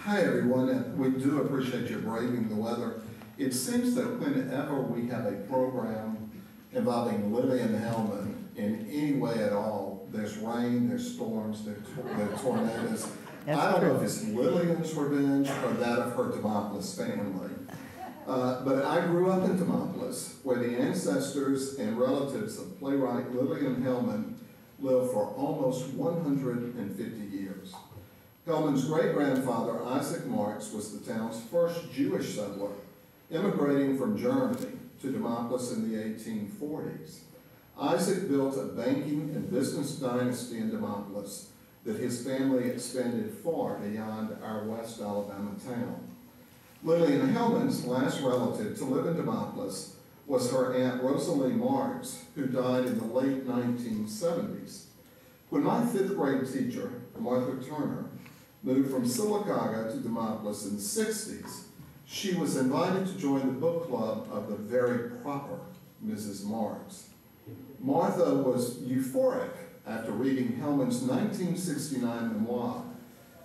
Hi everyone, and we do appreciate you braving the weather. It seems that whenever we have a program involving Lillian Hellman in any way at all, there's rain, there's storms, there's tornadoes. I don't know if it's Lillian's revenge or that of her Demopolis family. But I grew up in Demopolis, where the ancestors and relatives of playwright Lillian Hellman lived for almost 150 years. Hellman's great-grandfather, Isaac Marx, was the town's first Jewish settler, immigrating from Germany to Demopolis in the 1840s. Isaac built a banking and business dynasty in Demopolis that his family expanded far beyond our West Alabama town. Lillian Hellman's last relative to live in Demopolis was her Aunt Rosalie Marks, who died in the late 1970s. When my fifth grade teacher, Martha Turner, moved from Sylacauga to Demopolis in the 60s, she was invited to join the book club of the very proper Mrs. Marks. Martha was euphoric after reading Hellman's 1969 memoir,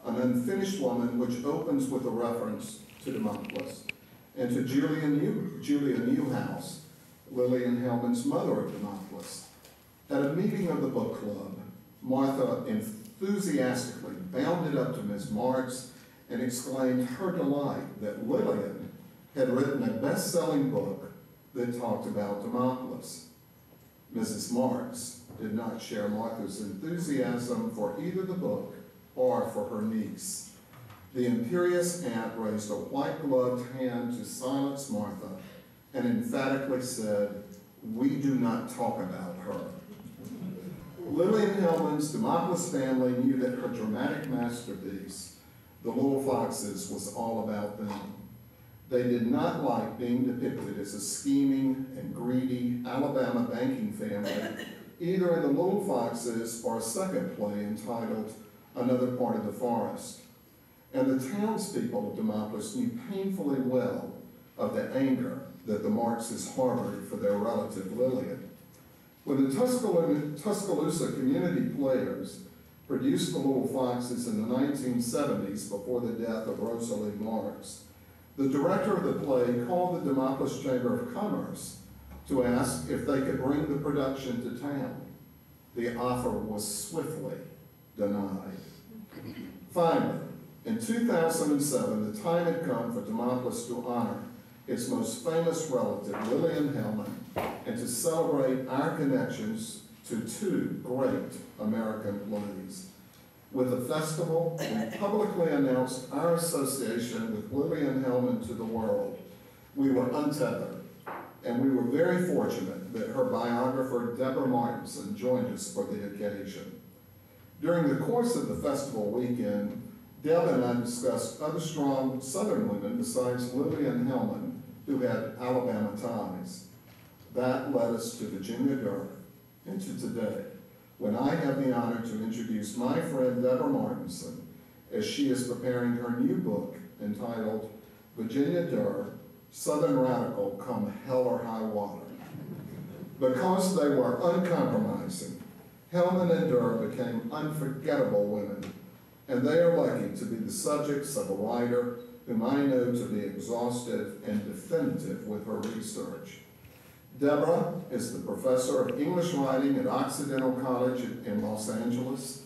An Unfinished Woman, which opens with a reference to Demopolis, and to Julia Newhouse, Lillian Hellman's mother of Demopolis. At a meeting of the book club, Martha enthusiastically bounded up to Ms. Marks and exclaimed her delight that Lillian had written a best-selling book that talked about Demopolis. Mrs. Marks did not share Martha's enthusiasm for either the book or for her niece. The imperious aunt raised a white-gloved hand to silence Martha and emphatically said, "We do not talk about her." Lillian Hellman's Demopolis family knew that her dramatic masterpiece, The Little Foxes, was all about them. They did not like being depicted as a scheming and greedy Alabama banking family, either in The Little Foxes or a second play entitled Another Part of the Forest. And the townspeople of Demopolis knew painfully well of the anger that the Marxes harbored for their relative Lillian. When the Tuscaloosa Community Players produced The Little Foxes in the 1970s before the death of Rosalie Marks, the director of the play called the Demopolis Chamber of Commerce to ask if they could bring the production to town. The offer was swiftly denied. Finally, in 2007, the time had come for Demopolis to honor its most famous relative, Lillian Hellman, and to celebrate our connections to two great American plays. With the festival, we publicly announced our association with Lillian Hellman to the world. We were untethered, and we were very fortunate that her biographer, Deborah Martinson, joined us for the occasion. During the course of the festival weekend, Deb and I discussed other strong Southern women besides Lillian Hellman who had Alabama ties. That led us to Virginia Durr and to today, when I have the honor to introduce my friend Deborah Martinson as she is preparing her new book entitled Virginia Durr, Southern Radical Come Hell or High Water. Because they were uncompromising, Hellman and Durr became unforgettable women, and they are lucky to be the subjects of a writer whom I know to be exhaustive and definitive with her research. Deborah is the professor of English writing at Occidental College in Los Angeles.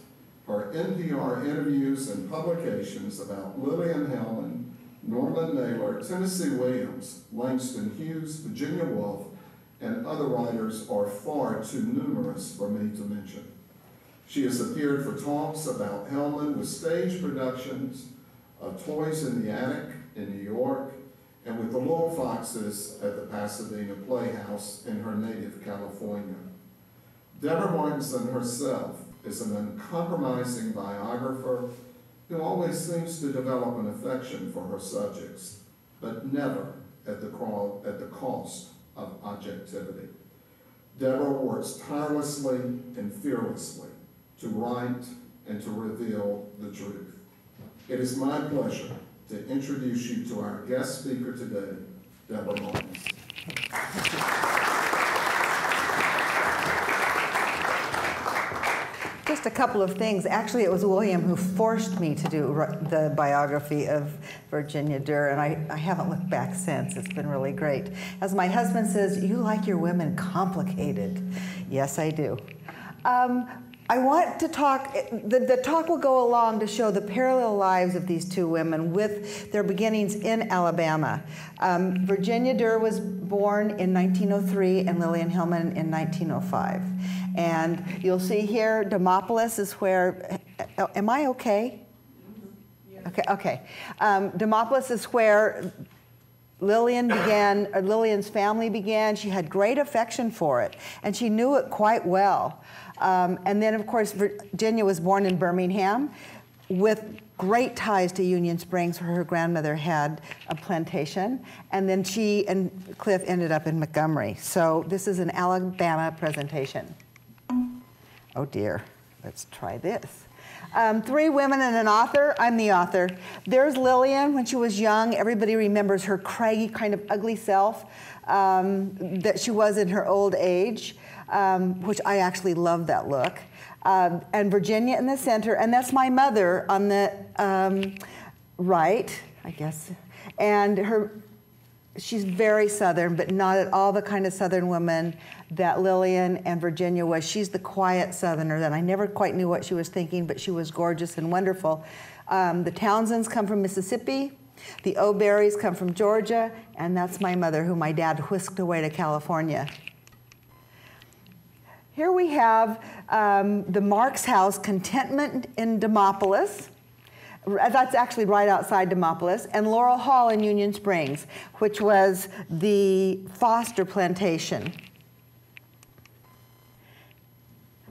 Her NPR interviews and publications about Lillian Hellman, Norman Mailer, Tennessee Williams, Langston Hughes, Virginia Woolf, and other writers are far too numerous for me to mention. She has appeared for talks about Hellman with stage productions of Toys in the Attic in New York, and with the Little Foxes at the Pasadena Playhouse in her native California. Deborah Martinson herself is an uncompromising biographer who always seems to develop an affection for her subjects, but never at the cost of objectivity. Deborah works tirelessly and fearlessly to write and to reveal the truth. It is my pleasure to introduce you to our guest speaker today, Deborah Martinson. The just a couple of things. Actually, it was William who forced me to do the biography of Virginia Durr, and I haven't looked back since. It's been really great. As my husband says, you like your women complicated. Yes, I do. I want to talk, the talk will go along to show the parallel lives of these two women with their beginnings in Alabama. Virginia Durr was born in 1903 and Lillian Hellman in 1905. And you'll see here, Demopolis is where, am I okay? Okay, okay. Demopolis is where Lillian began, or Lillian's family began. She had great affection for it, and she knew it quite well. And then, of course, Virginia was born in Birmingham with great ties to Union Springs, where her grandmother had a plantation. And then she and Cliff ended up in Montgomery. So this is an Alabama presentation. Oh dear, let's try this. 3 women and an author. I'm the author. There's Lillian when she was young. Everybody remembers her craggy, kind of ugly self that she was in her old age, which I actually love that look. And Virginia in the center, and that's my mother on the right, I guess. And she's very Southern, but not at all the kind of Southern woman that Lillian and Virginia was. She's the quiet Southerner that I never quite knew what she was thinking, but she was gorgeous and wonderful. The Townsends come from Mississippi. The O'Berrys come from Georgia, and that's my mother, who my dad whisked away to California. Here we have the Marks House, Contentment in Demopolis. That's actually right outside Demopolis, and Laurel Hall in Union Springs, which was the Foster plantation.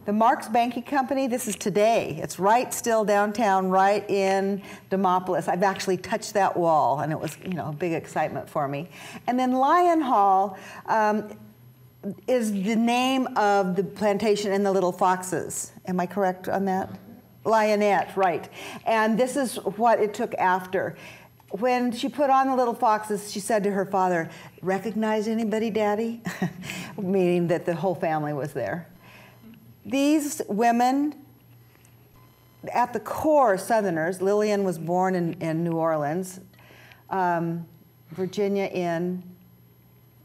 The Marks Banking Company, this is today. It's right still downtown, right in Demopolis. I've actually touched that wall, and it was, you know, a big excitement for me. And then Lyon Hall is the name of the plantation in the Little Foxes. Am I correct on that? Lionette, right. And this is what it took after. When she put on the Little Foxes, she said to her father, "Recognize anybody, Daddy?" Meaning that the whole family was there. These women, at the core, Southerners. Lillian was born in New Orleans, Virginia in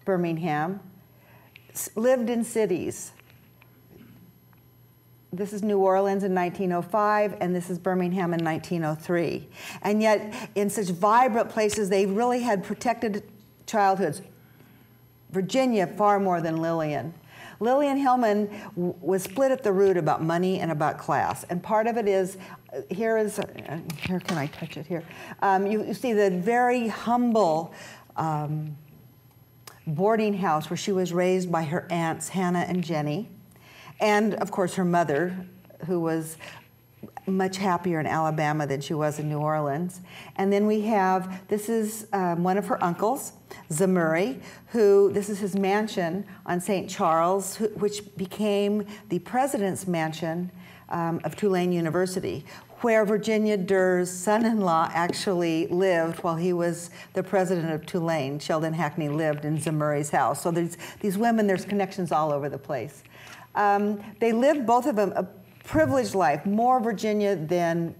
Birmingham, lived in cities. This is New Orleans in 1905, and this is Birmingham in 1903. And yet, in such vibrant places, they really had protected childhoods. Virginia far more than Lillian. Lillian Hellman was split at the root about money and about class. And part of it is, here can I touch it here? You see the very humble boarding house where she was raised by her aunts, Hannah and Jenny. And of course her mother, who was much happier in Alabama than she was in New Orleans. And then we have, this is one of her uncles, Zamuri, this is his mansion on St. Charles, which became the president's mansion of Tulane University, where Virginia Durr's son-in-law actually lived while he was the president of Tulane. Sheldon Hackney lived in Zamuri's house. So these women, there's connections all over the place. They lived, both of them, a privileged life, more Virginia than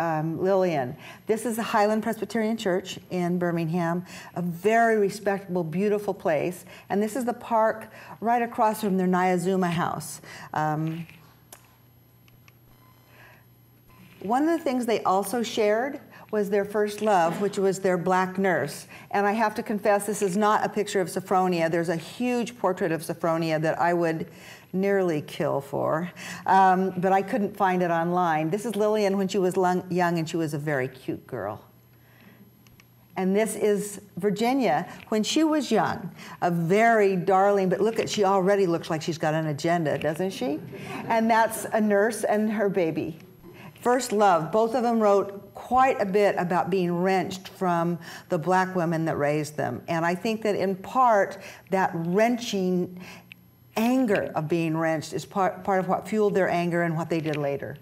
Lillian. This is the Highland Presbyterian Church in Birmingham, a very respectable, beautiful place. And this is the park right across from their Nyazuma house. One of the things they also shared was their first love, which was their black nurse. And I have to confess, this is not a picture of Sophronia. There's a huge portrait of Sophronia that I would nearly kill for, but I couldn't find it online. This is Lillian when she was young, and she was a very cute girl. And this is Virginia when she was young, a very darling, but look at, she already looks like she's got an agenda, doesn't she? And that's a nurse and her baby. First love. Both of them wrote quite a bit about being wrenched from the black women that raised them. And I think that in part, that wrenching anger of being wrenched is part of what fueled their anger and what they did later.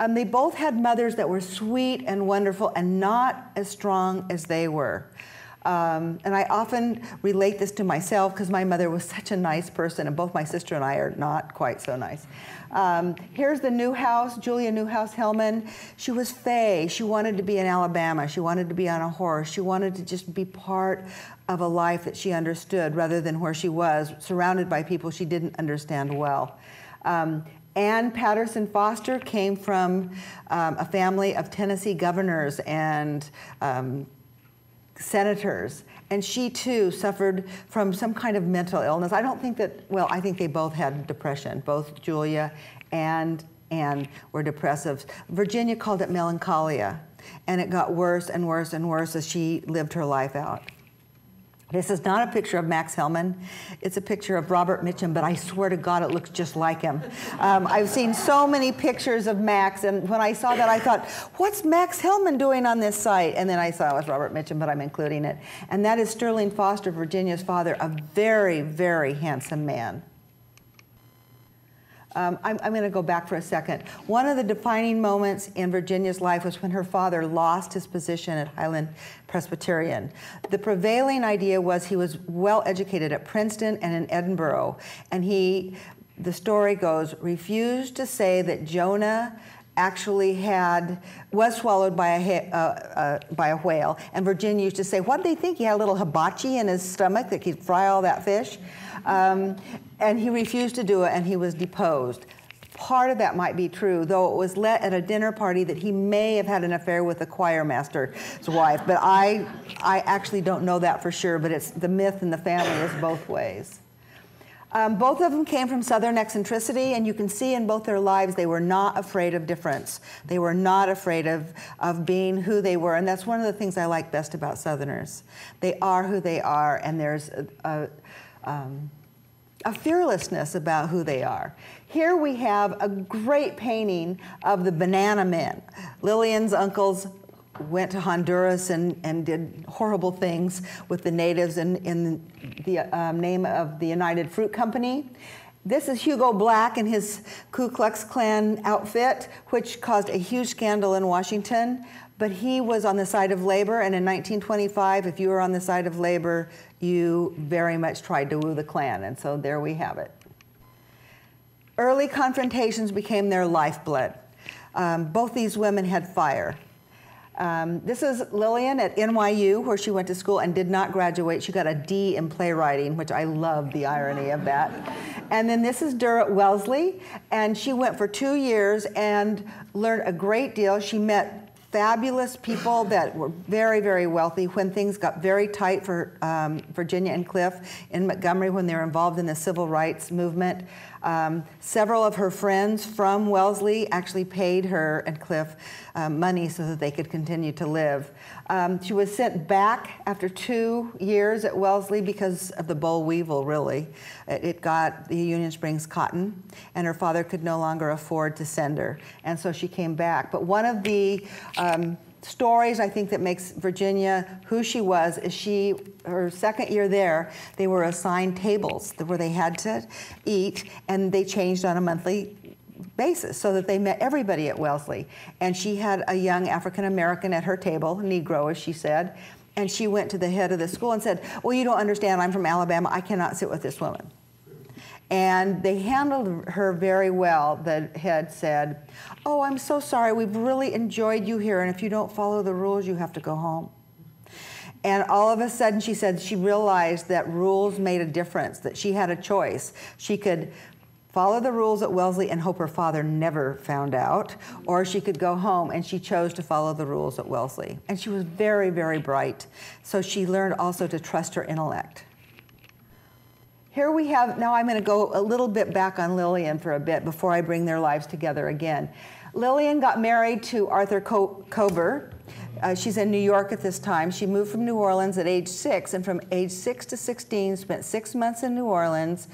They both had mothers that were sweet and wonderful and not as strong as they were. And I often relate this to myself because my mother was such a nice person, and both my sister and I are not quite so nice. Here's the Newhouse, Julia Newhouse Hellman. She was fey. She wanted to be in Alabama. She wanted to be on a horse. She wanted to just be part of a life that she understood rather than where she was, surrounded by people she didn't understand well. Ann Patterson Foster came from a family of Tennessee governors and senators, and she too suffered from some kind of mental illness. I don't think that, well, I think they both had depression. Both Julia and Ann were depressive. Virginia called it melancholia, and it got worse and worse and worse as she lived her life out. This is not a picture of Max Hellman. It's a picture of Robert Mitchum, but I swear to God it looks just like him. I've seen so many pictures of Max, and when I saw that I thought, what's Max Hellman doing on this site? And then I saw it was Robert Mitchum, but I'm including it. And that is Sterling Foster, Virginia's father, a very, very handsome man. I'm going to go back for a second. One of the defining moments in Virginia's life was when her father lost his position at Highland Presbyterian. The prevailing idea was he was well educated at Princeton and in Edinburgh, and he, the story goes, refused to say that Jonah actually was swallowed by a whale, and Virginia used to say, what did they think? He had a little hibachi in his stomach that could fry all that fish? And he refused to do it, and he was deposed. Part of that might be true, though it was let at a dinner party that he may have had an affair with the choir master's wife, but I actually don't know that for sure, but it's the myth in the family is both ways. Both of them came from Southern eccentricity, and you can see in both their lives they were not afraid of difference. They were not afraid of being who they were, and that's one of the things I like best about Southerners. They are who they are, and there's a fearlessness about who they are. Here we have a great painting of the Banana Men. Lillian's uncles went to Honduras and did horrible things with the natives in the name of the United Fruit Company. This is Hugo Black in his Ku Klux Klan outfit, which caused a huge scandal in Washington. But he was on the side of labor, and in 1925, if you were on the side of labor, you very much tried to woo the Klan, and so there we have it. Early confrontations became their lifeblood. Both these women had fire. This is Lillian at NYU, where she went to school and did not graduate. She got a D in playwriting, which I love the irony of that. And then this is Durr at Wellesley, and she went for 2 years and learned a great deal. She met fabulous people that were very, very wealthy when things got very tight for Virginia and Cliff in Montgomery when they were involved in the civil rights movement. Several of her friends from Wellesley actually paid her and Cliff money so that they could continue to live. She was sent back after 2 years at Wellesley because of the boll weevil, really. It got the Union Springs cotton, and her father could no longer afford to send her, and so she came back. But one of the stories I think that makes Virginia who she was is her second year there, they were assigned tables where they had to eat, and they changed on a monthly basis so that they met everybody at Wellesley. And she had a young African-American at her table, Negro as she said, and she went to the head of the school and said, well, you don't understand, I'm from Alabama, I cannot sit with this woman. And they handled her very well. The head said, oh, I'm so sorry, we've really enjoyed you here, and if you don't follow the rules, you have to go home. And all of a sudden, she said she realized that rules made a difference, that she had a choice. She could follow the rules at Wellesley and hope her father never found out, or she could go home, and she chose to follow the rules at Wellesley. And she was very, very bright, so she learned also to trust her intellect. Here we have, now I'm going to go a little bit back on Lillian for a bit before I bring their lives together again. Lillian got married to Arthur Kober. She's in New York at this time. She moved from New Orleans at age 6, and from age 6 to 16 spent 6 months in New Orleans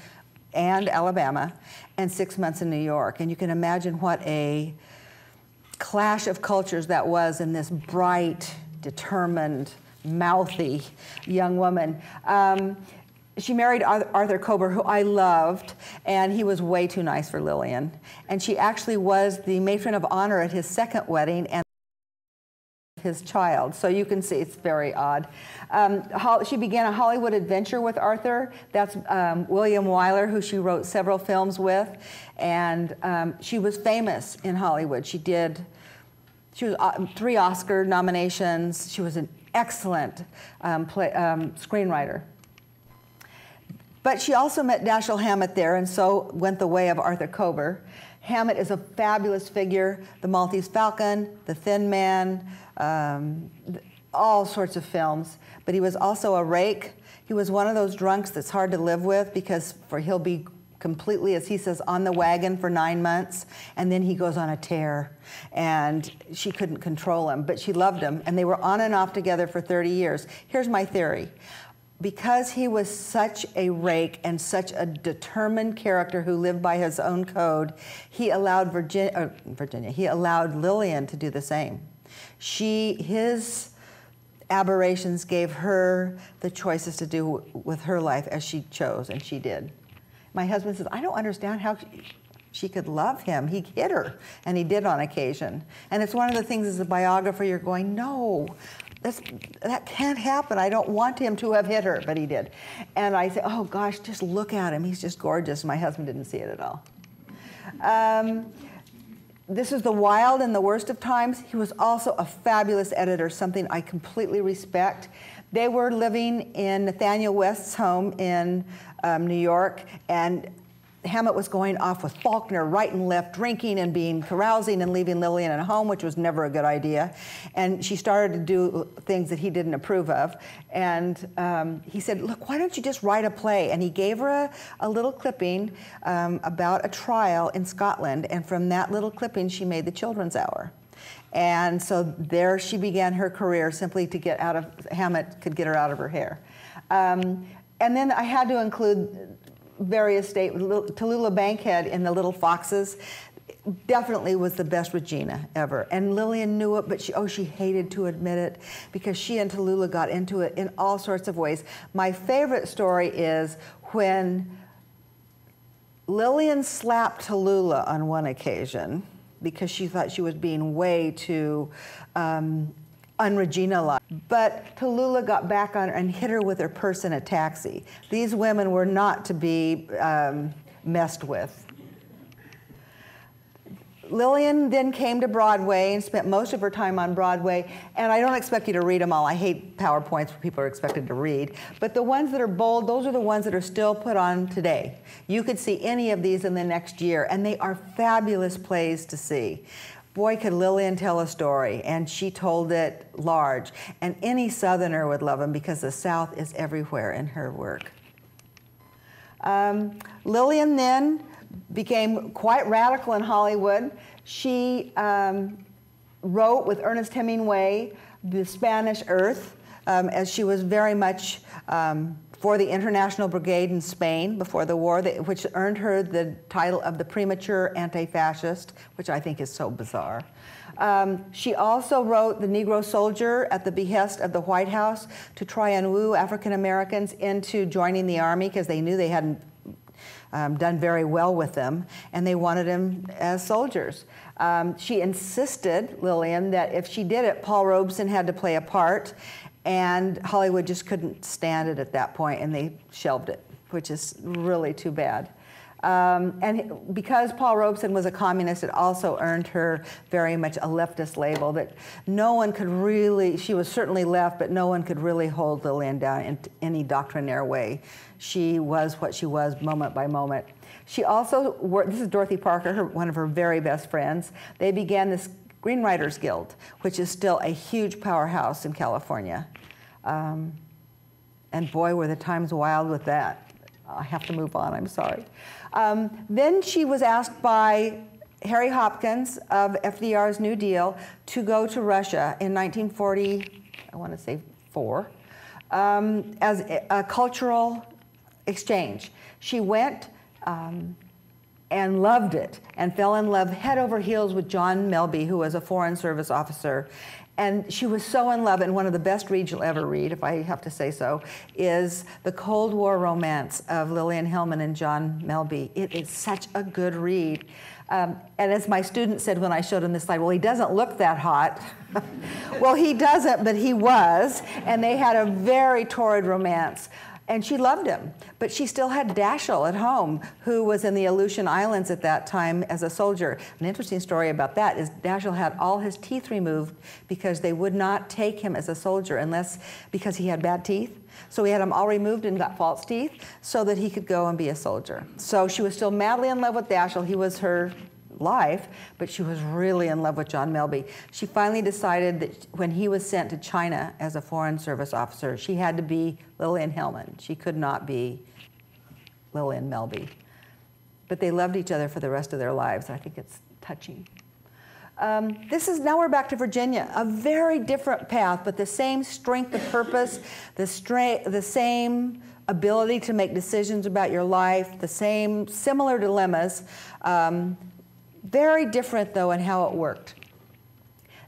and Alabama, and 6 months in New York. And you can imagine what a clash of cultures that was in this bright, determined, mouthy young woman. She married Arthur Kober, who I loved, and he was way too nice for Lillian. And she actually was the matron of honor at his second wedding and his child. So you can see it's very odd. She began a Hollywood adventure with Arthur. That's William Wyler, who she wrote several films with. And she was famous in Hollywood. She was 3 Oscar nominations. She was an excellent screenwriter. But she also met Dashiell Hammett there, and so went the way of Arthur Kober. Hammett is a fabulous figure, The Maltese Falcon, The Thin Man, all sorts of films. But he was also a rake. He was one of those drunks that's hard to live with because he'll be completely, as he says, on the wagon for 9 months, and then he goes on a tear. And she couldn't control him, but she loved him, and they were on and off together for 30 years. Here's my theory. Because he was such a rake and such a determined character who lived by his own code, he allowed he allowed Lillian to do the same. His aberrations gave her the choices to do with her life as she chose, and she did. My husband says, I don't understand how she could love him. He hit her, and he did on occasion. And it's one of the things as a biographer, you're going, no, that can't happen. I don't want him to have hit her, but he did. And I say, oh gosh, just look at him. He's just gorgeous. My husband didn't see it at all. This is the wild and the worst of times. He was also a fabulous editor, something I completely respect. They were living in Nathaniel West's home in New York, and Hammett was going off with Faulkner right and left, drinking and carousing and leaving Lillian at home, which was never a good idea. And she started to do things that he didn't approve of. And he said, look, why don't you just write a play? And he gave her a little clipping about a trial in Scotland. And from that little clipping, she made the Children's Hour. And so there she began her career, simply to get out of, Hammett could get her out of her hair. And then I had to include various Tallulah Bankhead in The Little Foxes. Definitely was the best Regina ever. And Lillian knew it, but she hated to admit it because she and Tallulah got into it in all sorts of ways. My favorite story is when Lillian slapped Tallulah on one occasion because she thought she was being way too un-Regina-like. But Tallulah got back on her and hit her with her purse in a taxi. These women were not to be messed with. Lillian then came to Broadway and spent most of her time on Broadway, and I don't expect you to read them all. I hate PowerPoints where people are expected to read. But the ones that are bold, those are the ones that are still put on today. You could see any of these in the next year, and they are fabulous plays to see. Boy, could Lillian tell a story, and she told it large. And any Southerner would love them because the South is everywhere in her work. Lillian then became quite radical in Hollywood. She wrote with Ernest Hemingway The Spanish Earth, as she was very much for the International Brigade in Spain before the war, which earned her the title of the premature anti-fascist, which I think is so bizarre. She also wrote The Negro Soldier at the behest of the White House to try and woo African Americans into joining the Army because they knew they hadn't done very well with them, and they wanted them as soldiers. She insisted, Lillian, that if she did it, Paul Robeson had to play a part, and Hollywood just couldn't stand it at that point, and they shelved it, which is really too bad. And because Paul Robeson was a communist, it also earned her very much a leftist label that no one could really, she was certainly left, but no one could really hold Lillian down in any doctrinaire way. She was what she was moment by moment. She also worked, this is Dorothy Parker, one of her very best friends. They began this Screenwriters Guild, which is still a huge powerhouse in California. And boy, were the times wild with that. I have to move on, I'm sorry. Then she was asked by Harry Hopkins of FDR's New Deal to go to Russia in 1940, I want to say 4, as a cultural exchange. She went and loved it and fell in love head over heels with John Melby, who was a Foreign Service officer. And she was so in love, and one of the best reads you'll ever read, if I have to say so, is the Cold War romance of Lillian Hellman and John Melby. It is such a good read. And as my student said when I showed him this slide, well, he doesn't look that hot. Well, he doesn't, but he was. And they had a very torrid romance. And she loved him. But she still had Dashiell at home, who was in the Aleutian Islands at that time as a soldier. An interesting story about that is Dashiell had all his teeth removed because they would not take him as a soldier because he had bad teeth. So he had them all removed and got false teeth so that he could go and be a soldier. So she was still madly in love with Dashiell. He was her life, but she was really in love with John Melby. She finally decided that when he was sent to China as a Foreign Service officer, she had to be Lillian Hellman. She could not be Lillian Melby. But they loved each other for the rest of their lives. I think it's touching. Now we're back to Virginia, a very different path, but the same strength of purpose, the same ability to make decisions about your life, the same similar dilemmas. Very different, though, in how it worked.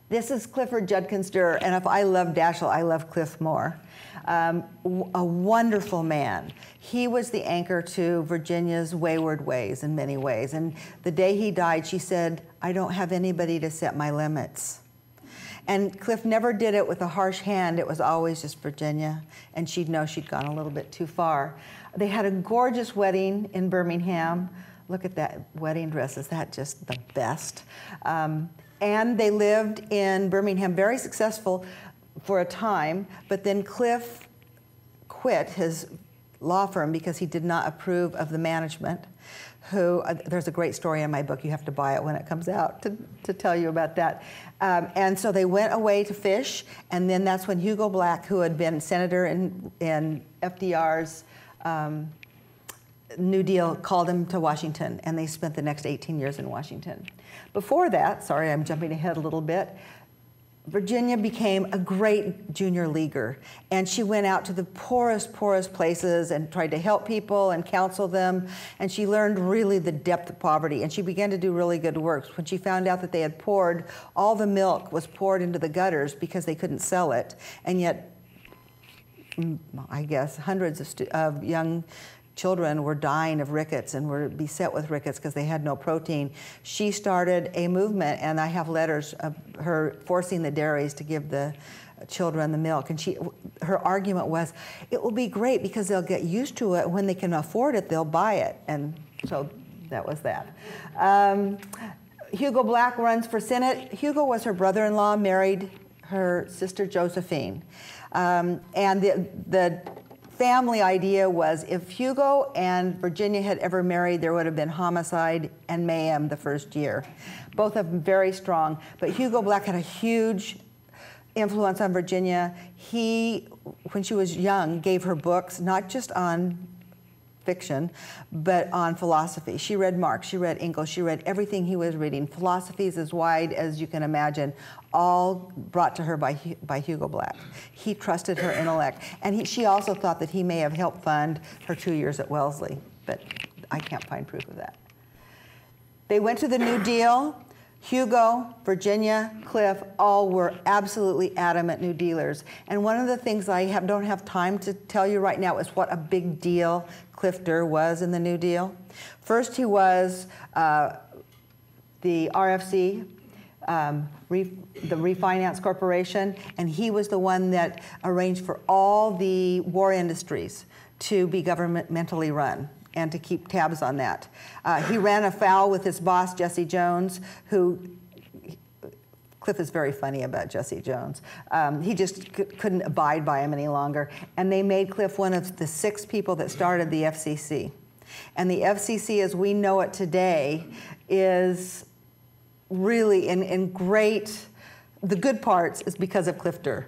This is Clifford Judkins Durr, and if I love Dashiell, I love Cliff more. A wonderful man. He was the anchor to Virginia's wayward ways in many ways. And the day he died, she said, "I don't have anybody to set my limits." And Cliff never did it with a harsh hand. It was always just Virginia, and she'd know she'd gone a little bit too far. They had a gorgeous wedding in Birmingham. Look at that wedding dress. Is that just the best? And they lived in Birmingham, very successful for a time, but then Cliff quit his law firm because he did not approve of the management, there's a great story in my book, you have to buy it when it comes out to tell you about that. And so they went away to fish, and then that's when Hugo Black, who had been senator in FDR's New Deal, called him to Washington, and they spent the next 18 years in Washington. Before that, sorry, I'm jumping ahead a little bit, Virginia became a great junior leaguer, and she went out to the poorest places and tried to help people and counsel them, and she learned really the depth of poverty, and she began to do really good work. When she found out that they had all the milk was poured into the gutters because they couldn't sell it, and yet, I guess, hundreds of young children were dying of rickets and were beset with rickets because they had no protein. She started a movement, and I have letters of her forcing the dairies to give the children the milk. And her argument was, it will be great because they'll get used to it. When they can afford it, they'll buy it. And so that was that. Hugo Black runs for Senate. Hugo was her brother-in-law, married her sister Josephine. And the family idea was if Hugo and Virginia had ever married, there would have been homicide and mayhem the first year. Both of them very strong, but Hugo Black had a huge influence on Virginia. He, when she was young, gave her books, not just on fiction, but on philosophy. She read Marx, she read Engels, she read everything he was reading. Philosophies as wide as you can imagine, all brought to her by Hugo Black. He trusted her intellect, and she also thought that he may have helped fund her 2 years at Wellesley, but I can't find proof of that. They went to the New Deal. Hugo, Virginia, Cliff, all were absolutely adamant New Dealers. And one of the things I don't have time to tell you right now is what a big deal Cliff Durr was in the New Deal. First, he was the RFC, the Refinance Corporation, and he was the one that arranged for all the war industries to be governmentally run and to keep tabs on that. He ran afoul with his boss, Jesse Jones, who, Cliff is very funny about Jesse Jones. He just couldn't abide by him any longer. And they made Cliff one of the 6 people that started the FCC. And the FCC, as we know it today, is really in great, the good parts is because of Cliff Durr.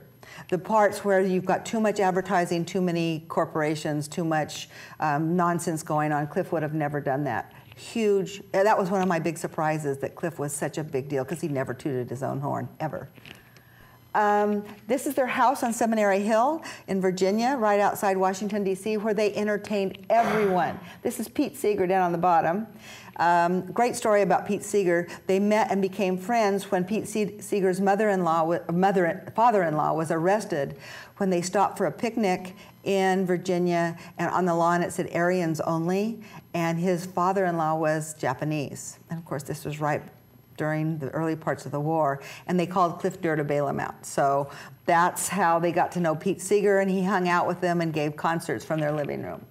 The parts where you've got too much advertising, too many corporations, too much nonsense going on, Cliff would have never done that. Huge, that was one of my big surprises, that Cliff was such a big deal, because he never tooted his own horn, ever. This is their house on Seminary Hill in Virginia, right outside Washington, D.C., where they entertained everyone. This is Pete Seeger down on the bottom. Great story about Pete Seeger. They met and became friends when Pete Seeger's father-in-law was arrested when they stopped for a picnic in Virginia, and on the lawn it said Aryans only, and his father-in-law was Japanese. And of course this was right during the early parts of the war, and they called Cliff Durr to bail him out. So that's how they got to know Pete Seeger, and he hung out with them and gave concerts from their living room.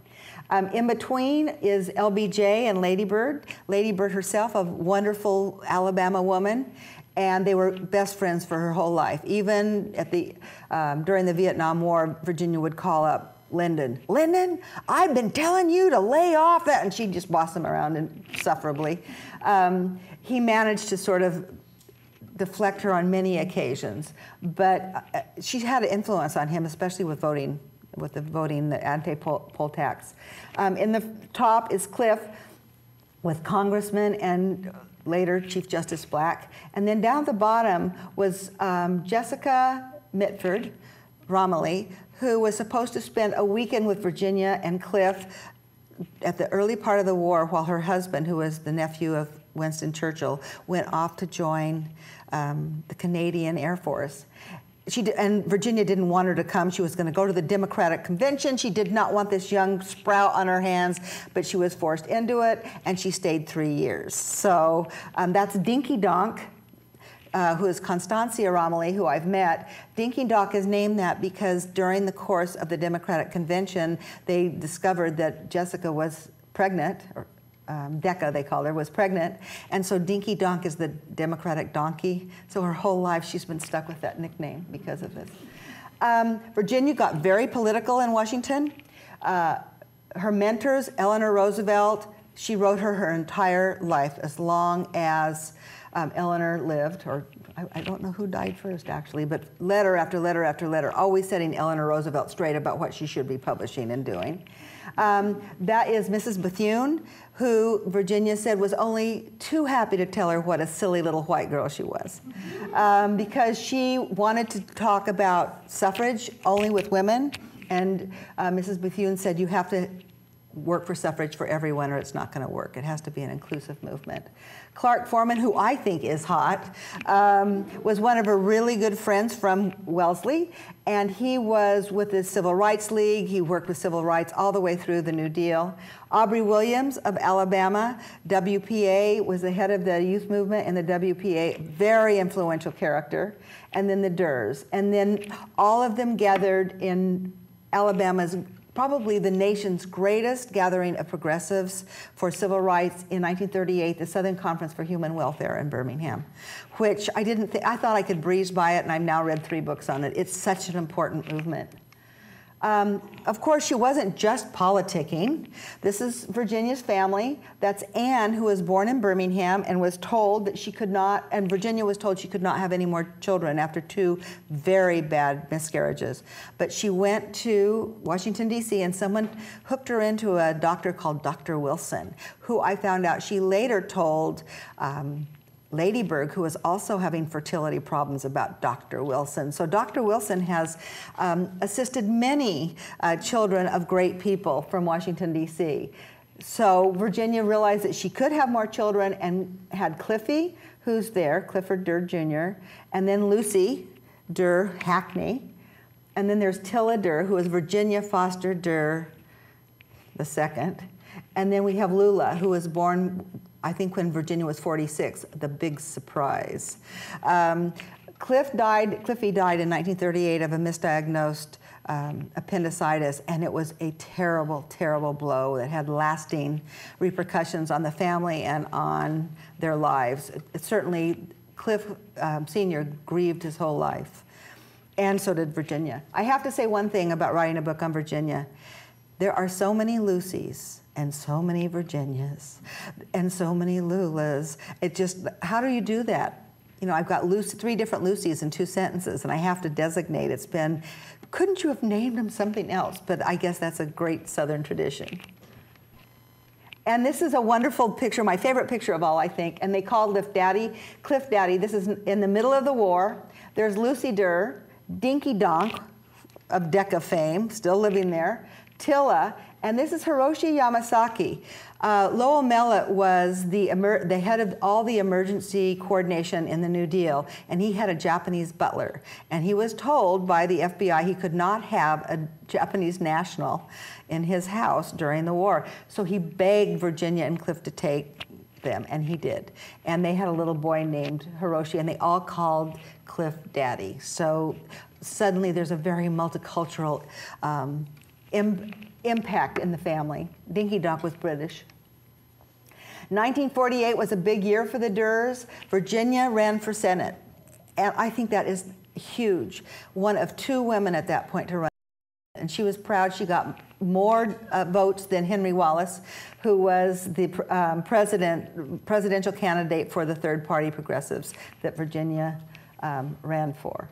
In between is LBJ and Lady Bird. Lady Bird herself, a wonderful Alabama woman, and they were best friends for her whole life. Even at during the Vietnam War, Virginia would call up Lyndon. Lyndon, I've been telling you to lay off that, and she'd just boss him around insufferably. He managed to sort of deflect her on many occasions, but she had an influence on him, especially with voting, the anti-poll tax. In the top is Cliff with Congressman and later Chief Justice Black. And then down at the bottom was Jessica Mitford Romilly, who was supposed to spend a weekend with Virginia and Cliff at the early part of the war while her husband, who was the nephew of Winston Churchill, went off to join the Canadian Air Force. And Virginia didn't want her to come. She was going to go to the Democratic Convention. She did not want this young sprout on her hands, but she was forced into it, and she stayed 3 years. So that's Dinky Donk, who is Constancia Romilly, who I've met. Dinky Donk is named that because during the course of the Democratic Convention, they discovered that Jessica was pregnant, or Decca, they called her, was pregnant, and so Dinky Donk is the Democratic donkey. So her whole life she's been stuck with that nickname because of this. Virginia got very political in Washington. Her mentors, Eleanor Roosevelt, she wrote her entire life as long as Eleanor lived, or I don't know who died first actually, but letter after letter after letter, always setting Eleanor Roosevelt straight about what she should be publishing and doing. That is Mrs. Bethune, who Virginia said was only too happy to tell her what a silly little white girl she was. Because she wanted to talk about suffrage only with women, and Mrs. Bethune said, you have to work for suffrage for everyone or it's not going to work. It has to be an inclusive movement. Clark Foreman, who I think is hot, was one of her really good friends from Wellesley, and he was with the Civil Rights League. He worked with civil rights all the way through the New Deal. Aubrey Williams of Alabama, WPA, was the head of the youth movement in the WPA, very influential character, and then the Durrs. And then all of them gathered in Alabama's probably the nation's greatest gathering of progressives for civil rights in 1938, the Southern Conference for Human Welfare in Birmingham, which I thought I could breeze by it, and I've now read 3 books on it. It's such an important movement. Of course, she wasn't just politicking. This is Virginia's family. That's Anne, who was born in Birmingham and was told that she could not, and Virginia was told she could not have any more children after 2 very bad miscarriages. But she went to Washington, D.C., and someone hooked her into a doctor called Dr. Wilson, who I found out she later told Lady Bird, who was also having fertility problems, about Dr. Wilson. So Dr. Wilson has assisted many children of great people from Washington, D.C. So Virginia realized that she could have more children and had Cliffy, who's there, Clifford Durr Jr., and then Lucy Durr Hackney. And then there's Tilla Durr, who is Virginia Foster Durr II. And then we have Lula, who was born, I think, when Virginia was 46, the big surprise. Cliffy died in 1938 of a misdiagnosed appendicitis, and it was a terrible, terrible blow that had lasting repercussions on the family and on their lives. Certainly, Cliff Sr. grieved his whole life, and so did Virginia. I have to say one thing about writing a book on Virginia. There are so many Lucys, and so many Virginias, and so many Lulas. It just, how do you do that? You know, I've got 3 different Lucys in 2 sentences, and I have to designate. It's been, couldn't you have named them something else? But I guess that's a great Southern tradition. And this is a wonderful picture, my favorite picture of all, I think. And they called Cliff Daddy. This is in the middle of the war. There's Lucy Durr, Dinky Donk of Decca fame, still living there, Tilla, and this is Hiroshi Yamasaki. Lowell Mellett was the head of all the emergency coordination in the New Deal, and he had a Japanese butler. And he was told by the FBI he could not have a Japanese national in his house during the war. So he begged Virginia and Cliff to take them, and he did. And they had a little boy named Hiroshi, and they all called Cliff Daddy. So suddenly there's a very multicultural impact in the family. Dinky Donk was British. 1948 was a big year for the Durrs. Virginia ran for Senate, and I think that is huge. One of 2 women at that point to run, and she was proud. She got more votes than Henry Wallace, who was the presidential candidate for the third party progressives that Virginia ran for.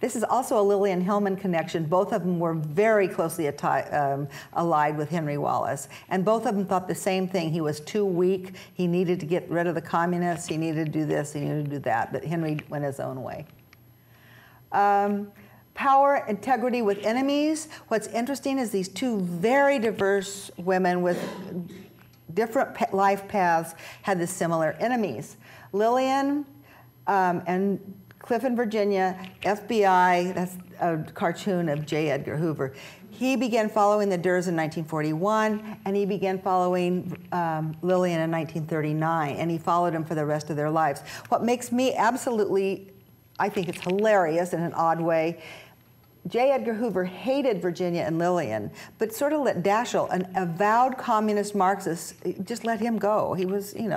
This is also a Lillian Hellman connection. Both of them were very closely allied with Henry Wallace. And both of them thought the same thing. He was too weak. He needed to get rid of the communists. He needed to do this. He needed to do that. But Henry went his own way. Power, integrity with enemies. What's interesting is these 2 very diverse women with different life paths had the similar enemies. Lillian and Cliff and Virginia, FBI, that's a cartoon of J. Edgar Hoover. He began following the Durrs in 1941, and he began following Lillian in 1939, and he followed them for the rest of their lives. What makes me absolutely, I think it's hilarious in an odd way, J. Edgar Hoover hated Virginia and Lillian, but sort of let Daschle, an avowed communist Marxist, just let him go. He was, he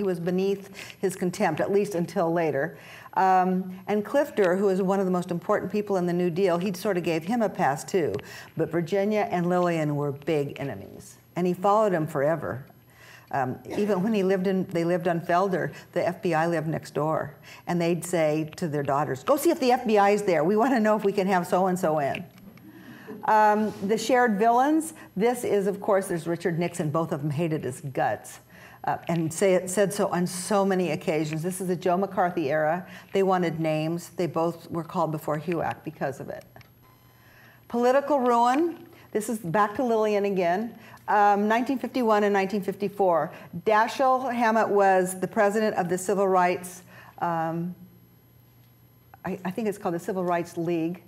was beneath his contempt, at least until later. And Cliff Durr, who was one of the most important people in the New Deal, he sort of gave him a pass too. But Virginia and Lillian were big enemies, and he followed them forever. Even when they lived on Felder, the FBI lived next door, and they'd say to their daughters, "Go see if the FBI is there. We want to know if we can have so-and-so in." The shared villains, this is, of course, there's Richard Nixon. Both of them hated his guts. And said so on so many occasions. This is the Joe McCarthy era. They wanted names. They both were called before HUAC because of it. Political ruin. This is back to Lillian again. 1951 and 1954. Dashiell Hammett was the president of the Civil Rights, I think it's called the Civil Rights League,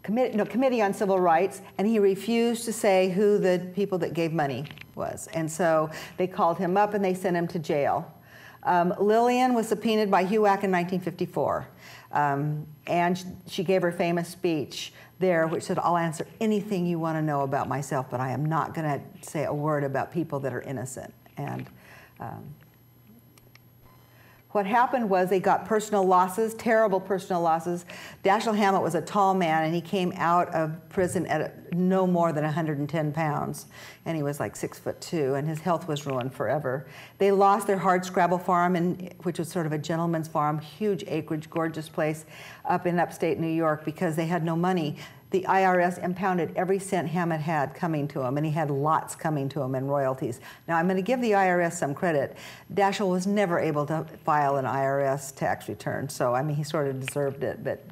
Committee on Civil Rights, and he refused to say who the people that gave money was. And so they called him up and they sent him to jail. Lillian was subpoenaed by HUAC in 1954. And she gave her famous speech there, which said, "I'll answer anything you want to know about myself, but I am not going to say a word about people that are innocent." And what happened was they got personal losses, terrible personal losses. Dashiell Hammett was a tall man, and he came out of prison at no more than 110 pounds, and he was like 6'2", and his health was ruined forever. They lost their hardscrabble farm, which was sort of a gentleman's farm, huge acreage, gorgeous place up in upstate New York, because they had no money. The IRS impounded every cent Hammett had coming to him, and he had lots coming to him in royalties. Now, I'm going to give the IRS some credit. Dashiell was never able to file an IRS tax return, so, I mean, he sort of deserved it, but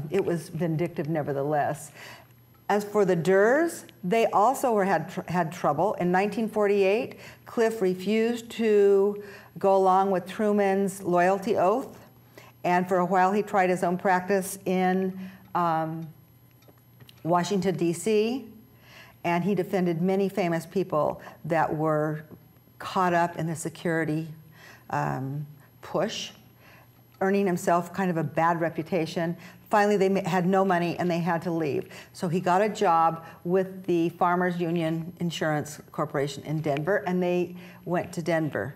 it was vindictive nevertheless. As for the Durrs, they also had trouble. In 1948, Cliff refused to go along with Truman's loyalty oath, and for a while he tried his own practice in Washington, D.C., and he defended many famous people that were caught up in the security push, earning himself kind of a bad reputation. Finally, they had no money and they had to leave. So he got a job with the Farmers Union Insurance Corporation in Denver, and they went to Denver.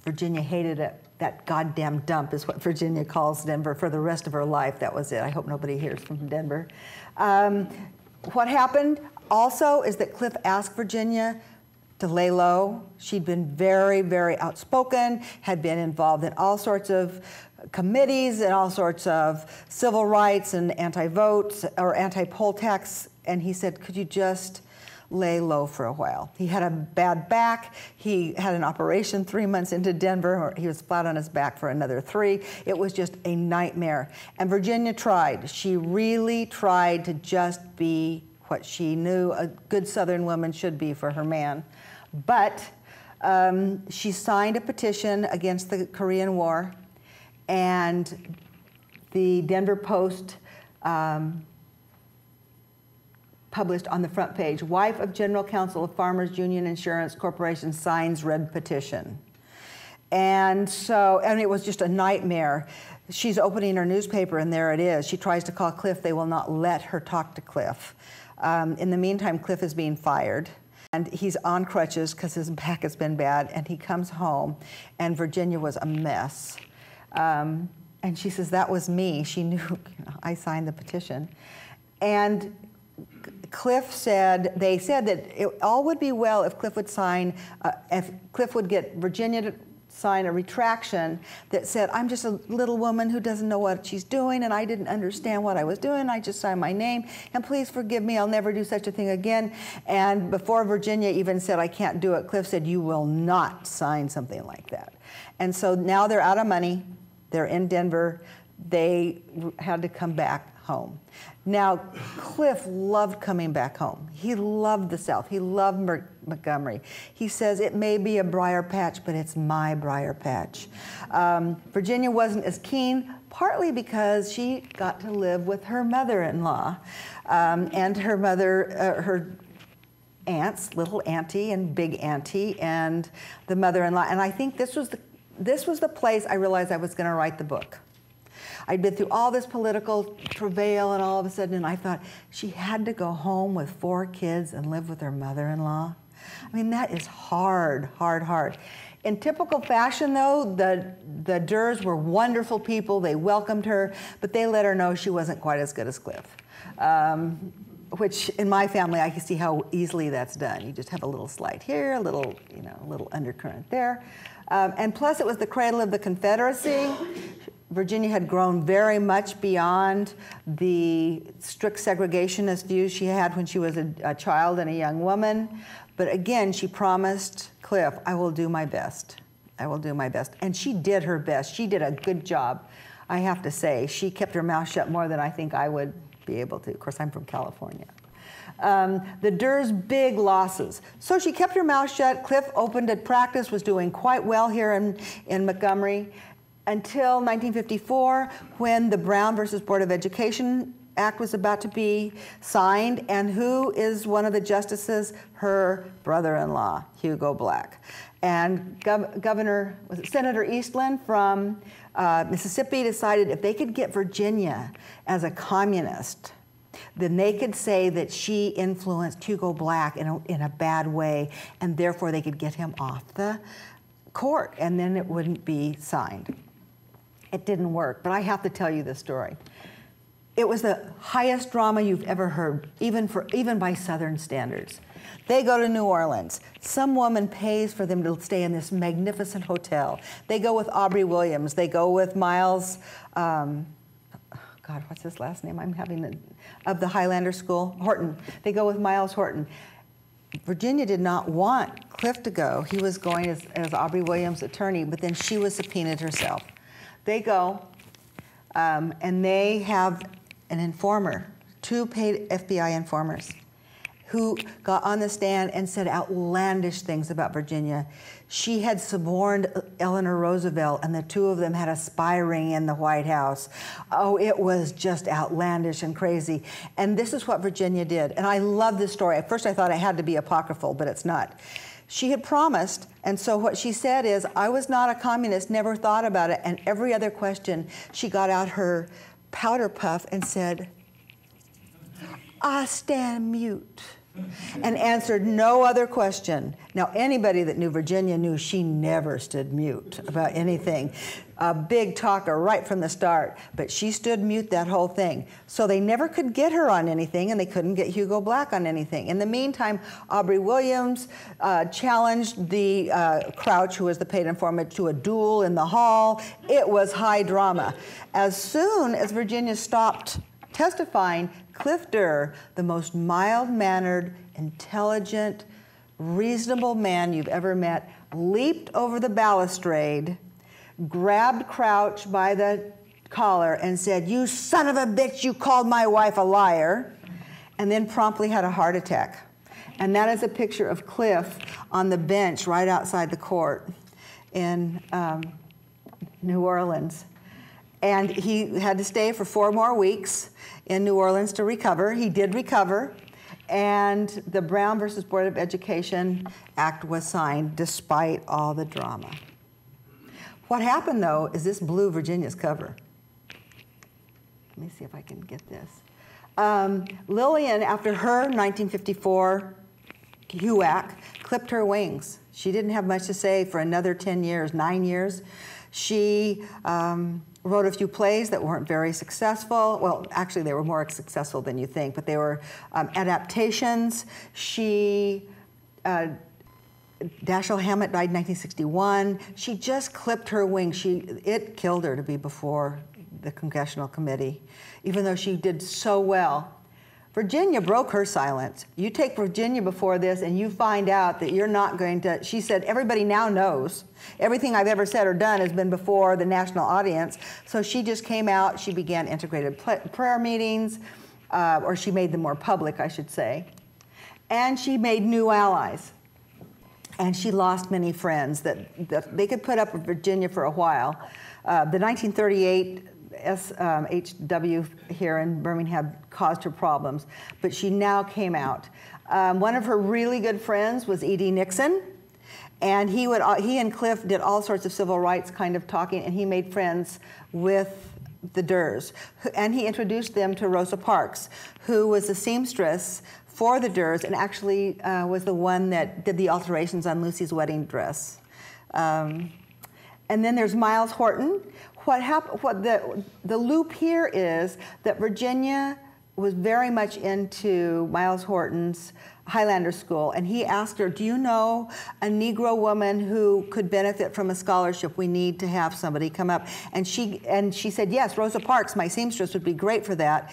Virginia hated it. That goddamn dump is what Virginia calls Denver for the rest of her life. That was it. I hope nobody hears from Denver. What happened also is that Cliff asked Virginia to lay low. She'd been very, very outspoken, had been involved in all sorts of committees and all sorts of civil rights and anti-votes or anti-poll tax. And he said, "Could you just lay low for a while. He had a bad back. He had an operation 3 months into Denver. He was flat on his back for another 3. It was just a nightmare. And Virginia tried. She really tried to just be what she knew a good Southern woman should be for her man. But she signed a petition against the Korean War, and the Denver Post published on the front page, "Wife of General Counsel of Farmers Union Insurance Corporation signs red petition." And so, and it was just a nightmare. She's opening her newspaper and there it is. She tries to call Cliff. They will not let her talk to Cliff. In the meantime, Cliff is being fired. And he's on crutches because his back has been bad. And he comes home and Virginia was a mess. And she says, that was me. She knew I signed the petition. And Cliff said, they said that it all would be well if Cliff would sign, if Cliff would get Virginia to sign a retraction that said, I'm just a little woman who doesn't know what she's doing and I didn't understand what I was doing. I just signed my name and please forgive me. I'll never do such a thing again. And before Virginia even said, I can't do it, Cliff said, you will not sign something like that. And so now they're out of money. They're in Denver. They had to come back home. Now, Cliff loved coming back home. He loved the South. He loved Montgomery. He says, it may be a briar patch, but it's my briar patch. Virginia wasn't as keen, partly because she got to live with her mother-in-law and her mother, her aunts, little auntie and big auntie, and the mother-in-law. And I think this was the place I realized I was going to write the book. I'd been through all this political travail and all of a sudden, and I thought, she had to go home with 4 kids and live with her mother-in-law. I mean, that is hard, hard, hard. In typical fashion, though, the Durrs were wonderful people. They welcomed her, but they let her know she wasn't quite as good as Cliff. Which, in my family, I can see how easily that's done. You just have a little slide here, a little, a little undercurrent there. And plus, it was the cradle of the Confederacy. Virginia had grown very much beyond the strict segregationist views she had when she was a child and a young woman. But again, she promised Cliff, I will do my best. I will do my best. And she did her best. She did a good job, I have to say. She kept her mouth shut more than I think I would be able to. Of course, I'm from California. The Durrs Big Losses. So she kept her mouth shut. Cliff opened a practice, was doing quite well here in Montgomery, until 1954, when the Brown versus Board of Education Act was about to be signed. And who is one of the justices? Her brother-in-law, Hugo Black. And Senator Eastland from Mississippi decided if they could get Virginia as a communist, then they could say that she influenced Hugo Black in a bad way, and therefore they could get him off the court, and then it wouldn't be signed. It didn't work, but I have to tell you this story. It was the highest drama you've ever heard, even by Southern standards. They go to New Orleans. Some woman pays for them to stay in this magnificent hotel. They go with Aubrey Williams. They go with Miles, God, what's his last name? I'm having of the Highlander School, Horton. They go with Miles Horton. Virginia did not want Cliff to go. He was going as Aubrey Williams' attorney, but then she was subpoenaed herself. They go, and they have an informer, 2 paid FBI informers, who got on the stand and said outlandish things about Virginia. She had suborned Eleanor Roosevelt, and the 2 of them had a spy ring in the White House. Oh, it was just outlandish and crazy. And this is what Virginia did. And I love this story. At first I thought it had to be apocryphal, but it's not. She had promised, and so what she said is, I was not a communist, never thought about it, and every other question, she got out her powder puff and said, I stand mute, and answered no other question. Now, anybody that knew Virginia knew she never stood mute about anything. A big talker right from the start, but she stood mute that whole thing. So they never could get her on anything, and they couldn't get Hugo Black on anything. In the meantime, Aubrey Williams challenged the Crouch, who was the paid informant, to a duel in the hall. It was high drama. As soon as Virginia stopped testifying, Cliff Durr, the most mild-mannered, intelligent, reasonable man you've ever met, leaped over the balustrade, grabbed Crouch by the collar and said, "You son of a bitch, you called my wife a liar," and then promptly had a heart attack. And that is a picture of Cliff on the bench right outside the court in New Orleans. And he had to stay for 4 more weeks in New Orleans to recover. He did recover, and the Brown versus Board of Education Act was signed despite all the drama. What happened, though, is this blew Virginia's cover. Let me see if I can get this. Lillian, after her 1954 HUAC, clipped her wings. She didn't have much to say for another 10 years, 9 years. She wrote a few plays that weren't very successful. Well, actually, they were more successful than you think, but they were adaptations. She, Dashiell Hammett died in 1961. She just clipped her wings. It killed her to be before the Congressional Committee, even though she did so well. Virginia broke her silence. You take Virginia before this and you find out that you're not going to, she said, everybody now knows. Everything I've ever said or done has been before the national audience. So she just came out, she began integrated prayer meetings, or she made them more public, I should say. And she made new allies. And she lost many friends that they could put up with Virginia for a while. The 1938 SHW here in Birmingham caused her problems, but she now came out. One of her really good friends was E.D. Nixon, and he and Cliff did all sorts of civil rights kind of talking, and he made friends with the Durrs. And he introduced them to Rosa Parks, who was a seamstress for the Durrs and actually was the one that did the alterations on Lucy's wedding dress. And then there's Miles Horton. The loop here is that Virginia was very much into Miles Horton's Highlander School, and he asked her, "Do you know a Negro woman who could benefit from a scholarship? We need to have somebody come up." And she said, "Yes, Rosa Parks, my seamstress, would be great for that."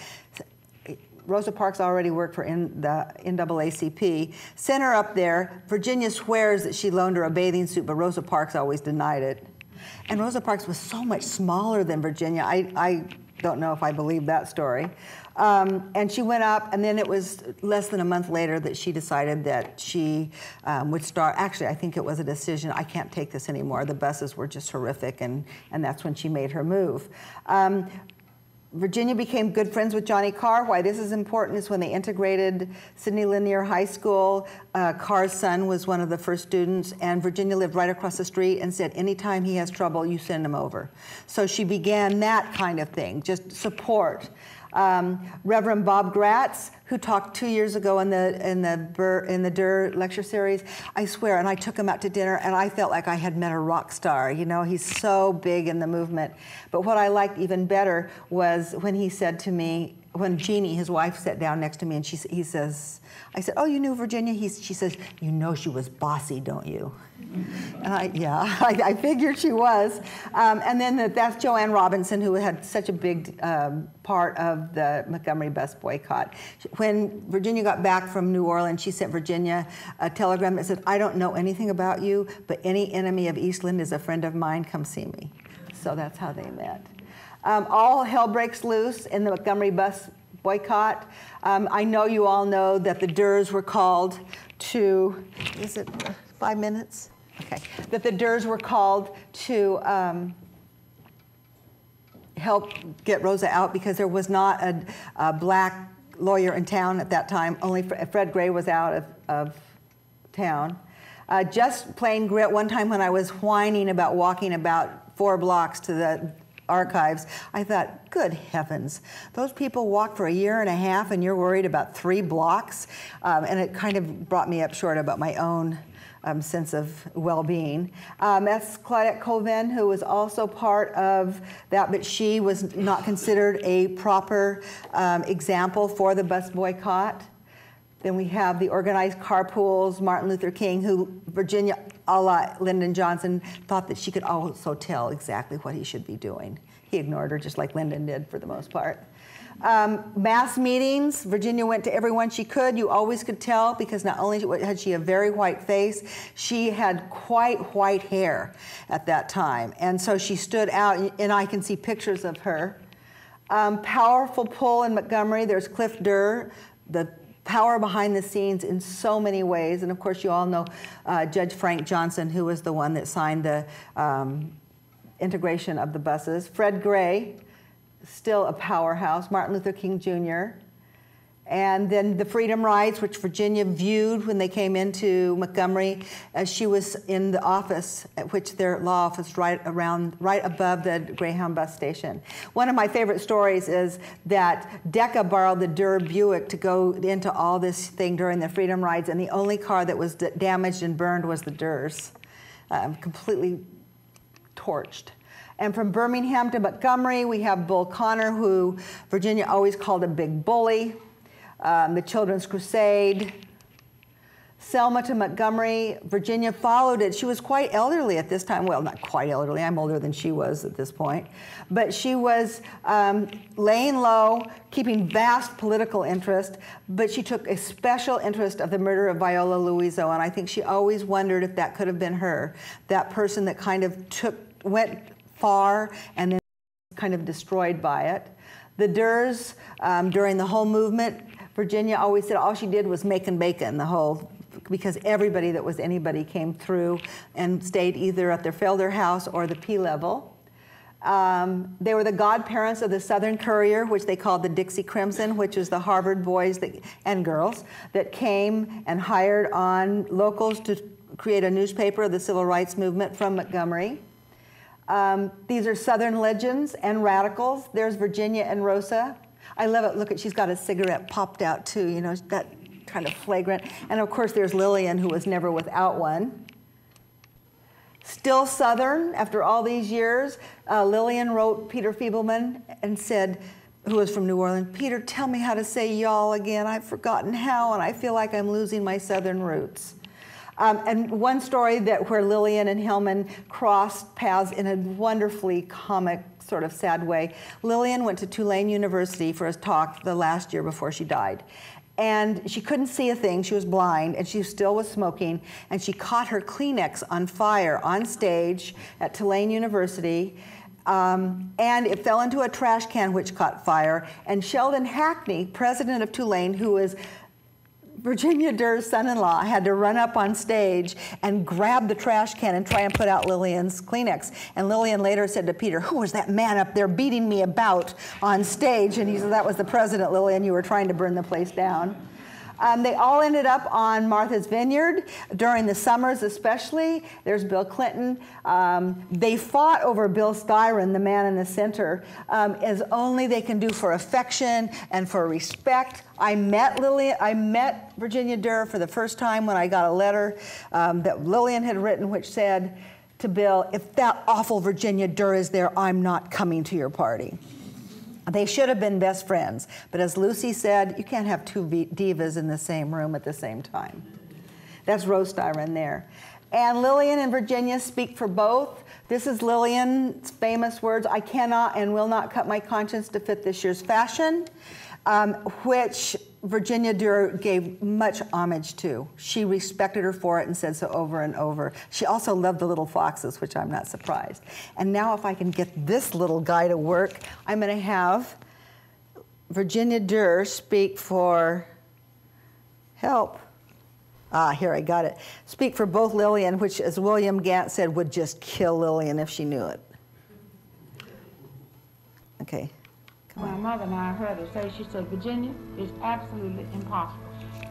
Rosa Parks already worked for the NAACP. Sent her up there. Virginia swears that she loaned her a bathing suit, but Rosa Parks always denied it. And Rosa Parks was so much smaller than Virginia. I don't know if I believe that story. And she went up, and then it was less than a month later that she decided that she would start. Actually, I think it was a decision, I can't take this anymore. The buses were just horrific, and that's when she made her move. Virginia became good friends with Johnny Carr. Why this is important is when they integrated Sidney Lanier High School, Carr's son was one of the first students, and Virginia lived right across the street and said, anytime he has trouble, you send him over. So she began that kind of thing, just support. Reverend Bob Gratz, who talked 2 years ago in the Durr lecture series, I swear, and I took him out to dinner, and I felt like I had met a rock star. You know, he's so big in the movement. But what I liked even better was when he said to me, when Jeannie, his wife, sat down next to me, and he says, I said, "Oh, you knew Virginia?" She says, "You know she was bossy, don't you?" And I figured she was. And then that's Joanne Robinson, who had such a big part of the Montgomery bus boycott. When Virginia got back from New Orleans, she sent Virginia a telegram that said, "I don't know anything about you, but any enemy of Eastland is a friend of mine. Come see me." So that's how they met. All hell breaks loose in the Montgomery bus boycott. I know you all know that the Durrs were called to, is it 5 minutes? Okay. That the Durrs were called to help get Rosa out because there was not a black lawyer in town at that time. Only Fred Gray was out of town. Just plain grit. One time when I was whining about walking about 4 blocks to the archives, I thought, good heavens, those people walked for a year and a half and you're worried about 3 blocks? And it kind of brought me up short about my own sense of well-being. That's Claudette Colvin, who was also part of that, but she was not considered a proper example for the bus boycott. Then we have the organized carpools, Martin Luther King, who Virginia, a la Lyndon Johnson, thought that she could also tell exactly what he should be doing. He ignored her just like Lyndon did for the most part. Mass meetings, Virginia went to every one she could. You always could tell because not only had she a very white face, she had quite white hair at that time. And so she stood out, and I can see pictures of her. Powerful pull in Montgomery. There's Cliff Durr, the power behind the scenes in so many ways. And of course, you all know Judge Frank Johnson, who was the one that signed the integration of the buses. Fred Gray, still a powerhouse. Martin Luther King Jr. And then the Freedom Rides, which Virginia viewed when they came into Montgomery, as she was in the office, at which their law office right above the Greyhound bus station. One of my favorite stories is that Decca borrowed the Durr Buick to go into all this thing during the Freedom Rides, and the only car that was damaged and burned was the Durrs, completely torched. And from Birmingham to Montgomery, we have Bull Connor, who Virginia always called a big bully. The Children's Crusade. Selma to Montgomery, Virginia followed it. She was quite elderly at this time. Well, not quite elderly. I'm older than she was at this point. But she was laying low, keeping vast political interest, but she took a special interest of the murder of Viola Luiso, and I think she always wondered if that could have been her, that person that kind of went far and then kind of destroyed by it. The Durrs, during the whole movement, Virginia always said all she did was making bacon, because everybody that was anybody came through and stayed either at their Felder House or the P level. They were the godparents of the Southern Courier, which they called the Dixie Crimson, which was the Harvard boys and girls that came and hired on locals to create a newspaper of the civil rights movement from Montgomery. These are Southern legends and radicals. There's Virginia and Rosa. I love it. Look, she's got a cigarette popped out too, you know, that kind of flagrant. And of course, there's Lillian, who was never without one. Still Southern after all these years. Lillian wrote Peter Feebleman and said, who was from New Orleans, "Peter, tell me how to say y'all again. I've forgotten how, and I feel like I'm losing my Southern roots." And one story where Lillian and Hellman crossed paths in a wonderfully comic, sort of sad way. Lillian went to Tulane University for a talk the last year before she died. And she couldn't see a thing, she was blind, and she still was smoking, and she caught her Kleenex on fire on stage at Tulane University, and it fell into a trash can which caught fire, and Sheldon Hackney, president of Tulane, who was Virginia Durr's son-in-law, had to run up on stage and grab the trash can and try and put out Lillian's Kleenex. And Lillian later said to Peter, "Who was that man up there beating me about on stage?" And he said, "That was the president, Lillian. You were trying to burn the place down." They all ended up on Martha's Vineyard during the summers especially. There's Bill Clinton. They fought over Bill Styron, the man in the center, as only they can do for affection and for respect. I met Virginia Durr for the first time when I got a letter that Lillian had written which said to Bill, "If that awful Virginia Durr is there, I'm not coming to your party." They should have been best friends, but as Lucy said, you can't have two divas in the same room at the same time. That's Rose Styron there. And Lillian and Virginia speak for both. This is Lillian's famous words, "I cannot and will not cut my conscience to fit this year's fashion," which Virginia Durr gave much homage to. She respected her for it and said so over and over. She also loved the little foxes, which I'm not surprised. And now if I can get this little guy to work, I'm going to have Virginia Durr speak for, help. Here, I got it. Speak for both Lillian, which, as William Gant said, would just kill Lillian if she knew it. Okay. My mother and I heard her say, she said, "Virginia, it's absolutely impossible.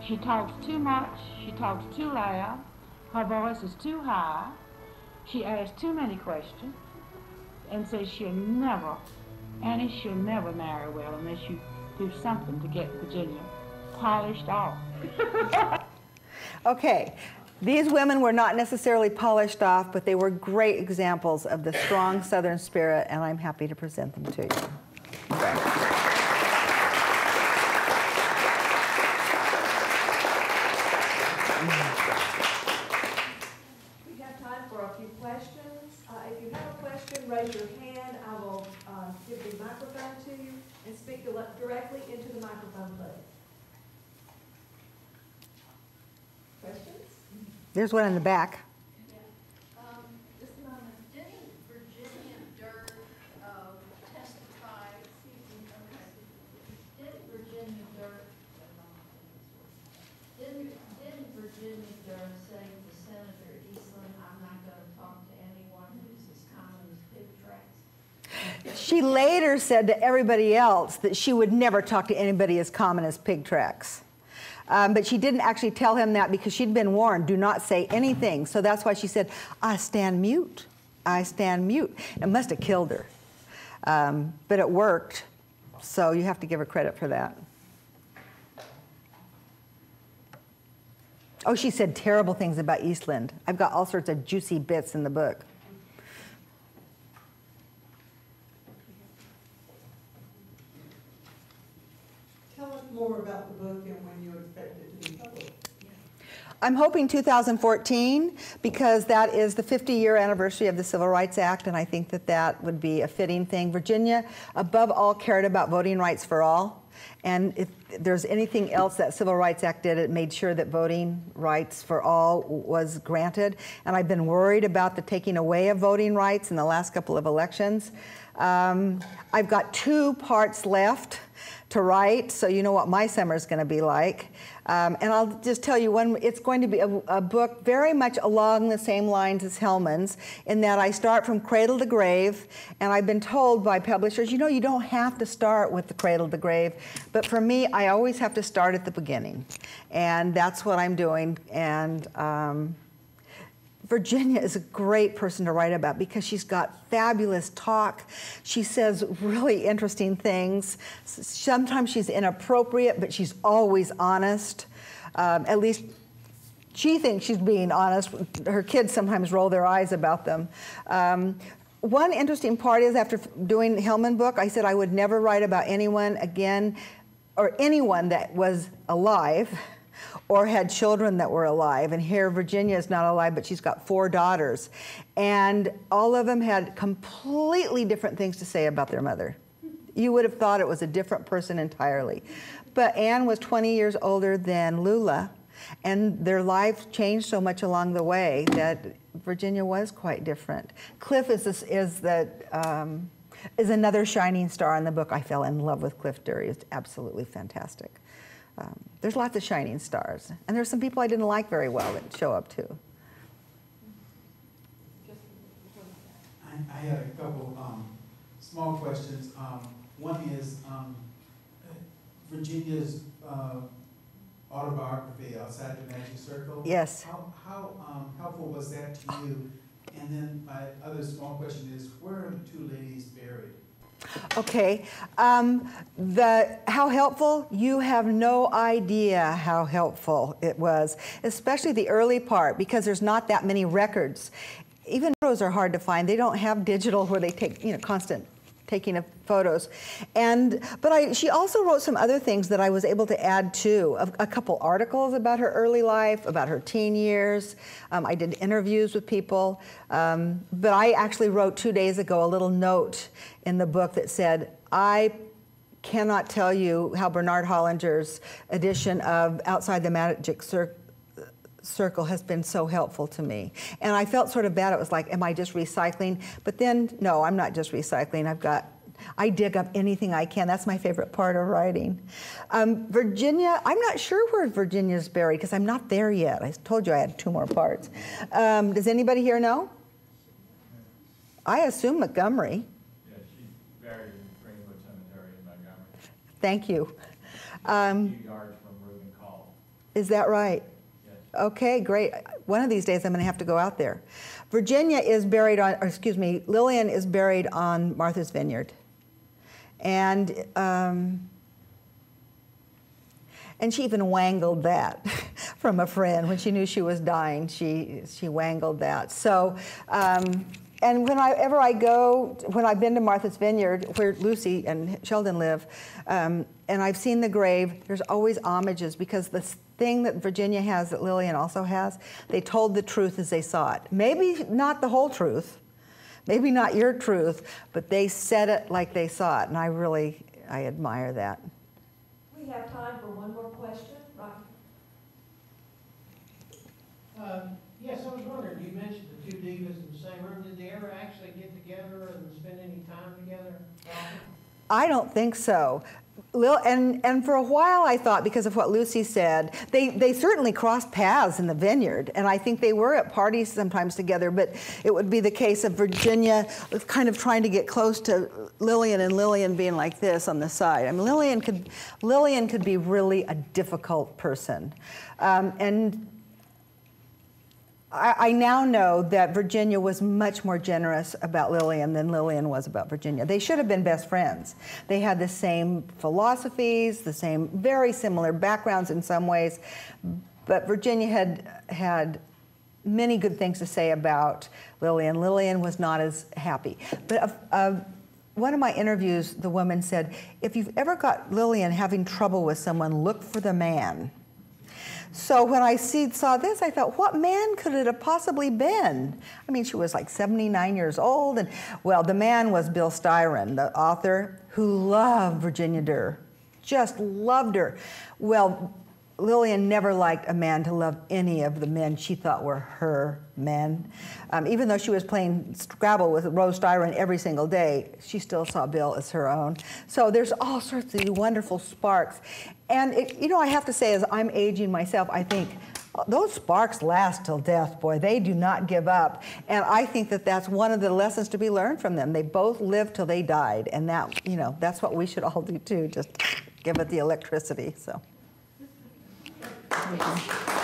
She talks too much, she talks too loud, her voice is too high, she asks too many questions, and says she'll never marry well unless you do something to get Virginia polished off." Okay, these women were not necessarily polished off, but they were great examples of the strong Southern spirit, and I'm happy to present them to you. Okay. We have time for a few questions. If you have a question, raise your hand. I will give the microphone to you and speak directly into the microphone, please. Questions? There's one in the back. Just a moment. Didn't Virginia Durr testify? Didn't Virginia Durr? Didn't Virginia Durr say to Senator Eastland, "I'm not going to talk to anyone who's as common as pig tracks"? She later said to everybody else that she would never talk to anybody as common as pig tracks. But she didn't actually tell him that because she'd been warned, do not say anything. So that's why she said, I stand mute. I stand mute. It must have killed her. But it worked. So you have to give her credit for that. Oh, she said terrible things about Eastland. I've got all sorts of juicy bits in the book. Tell us more about the book and when you expect it to be published. I'm hoping 2014 because that is the 50-year anniversary of the Civil Rights Act, and I think that that would be a fitting thing. Virginia, above all, cared about voting rights for all. And if there's anything else that Civil Rights Act did, it made sure that voting rights for all was granted. And I've been worried about the taking away of voting rights in the last couple of elections. I've got 2 parts left to write, so you know what my summer is going to be like. And I'll just tell you, it's going to be a book very much along the same lines as Hellman's, in that I start from cradle to grave, and I've been told by publishers, you know, you don't have to start with the cradle to grave, but for me, I always have to start at the beginning, and that's what I'm doing. And Virginia is a great person to write about because she's got fabulous talk. She says really interesting things. Sometimes she's inappropriate, but she's always honest. At least she thinks she's being honest. Her kids sometimes roll their eyes about them. One interesting part is after doing the Hellman book, I said I would never write about anyone again, or anyone that was alive, or had children that were alive. And here Virginia is not alive, but she's got 4 daughters. And all of them had completely different things to say about their mother. You would have thought it was a different person entirely. But Anne was 20 years older than Lula, and their lives changed so much along the way that Virginia was quite different. Cliff is another shining star in the book. I fell in love with Cliff Durr. He's absolutely fantastic. There's lots of shining stars. And there's some people I didn't like very well that show up too. I had a couple small questions. One is Virginia's autobiography, Outside the Magic Circle. Yes. How helpful was that to you? And then my other small question is, where are the 2 ladies buried? Okay, how helpful? You have no idea how helpful it was, especially the early part, because there's not that many records. Even photos are hard to find. They don't have digital where they take, constant taking of photos. But she also wrote some other things that I was able to add to. A couple articles about her early life, about her teen years. I did interviews with people. But I actually wrote 2 days ago a little note in the book that said, I cannot tell you how Bernard Hollinger's edition of Outside the Magic Circle has been so helpful to me. And I felt sort of bad. It was like, am I just recycling? But then, no, I'm not just recycling. I dig up anything I can. That's my favorite part of writing. Virginia, I'm not sure where Virginia's buried because I'm not there yet. I told you I had 2 more parts. Does anybody here know? I assume Montgomery. Yeah, she's buried in Greenwood Cemetery in Montgomery. Thank you. A few yards from Reuben Call. Is that right? Yes. Okay, great. One of these days I'm going to have to go out there. Virginia is buried on, or excuse me, Lillian is buried on Martha's Vineyard. And she even wangled that from a friend when she knew she was dying. She wangled that. So, and whenever I go, when I've been to Martha's Vineyard, where Lucy and Sheldon live, and I've seen the grave, there's always homages because the thing that Virginia has that Lillian also has, they told the truth as they saw it. Maybe not the whole truth, Maybe not your truth, but they said it like they saw it, and I admire that. We have time for one more question. Rocky? Yes, I was wondering, you mentioned the two divas in the same room. Did they ever actually get together and spend any time together? I don't think so. And for a while I thought, because of what Lucy said, they certainly crossed paths in the Vineyard, and I think they were at parties sometimes together, but it would be the case of Virginia kind of trying to get close to Lillian, and Lillian being like this on the side. I mean, Lillian could be really a difficult person. And I now know that Virginia was much more generous about Lillian than Lillian was about Virginia. They should have been best friends. They had the same philosophies, the same very similar backgrounds in some ways, but Virginia had many good things to say about Lillian. Lillian was not as happy. But one of my interviews, the woman said, if you've ever got Lillian having trouble with someone, look for the man. So when I saw this, I thought, what man could it have possibly been? I mean, she was like 79 years old, and well, the man was Bill Styron, the author, who loved Virginia Durr, just loved her. Well, Lillian never liked a man to love any of the men she thought were her men. Even though she was playing Scrabble with Rose Styron every single day, she still saw Bill as her own. So there's all sorts of wonderful sparks. And I have to say, as I'm aging myself, I think those sparks last till death, boy. They do not give up. And I think that that's one of the lessons to be learned from them. They both lived till they died. And that, that's what we should all do too, just give it the electricity, so. Thank you.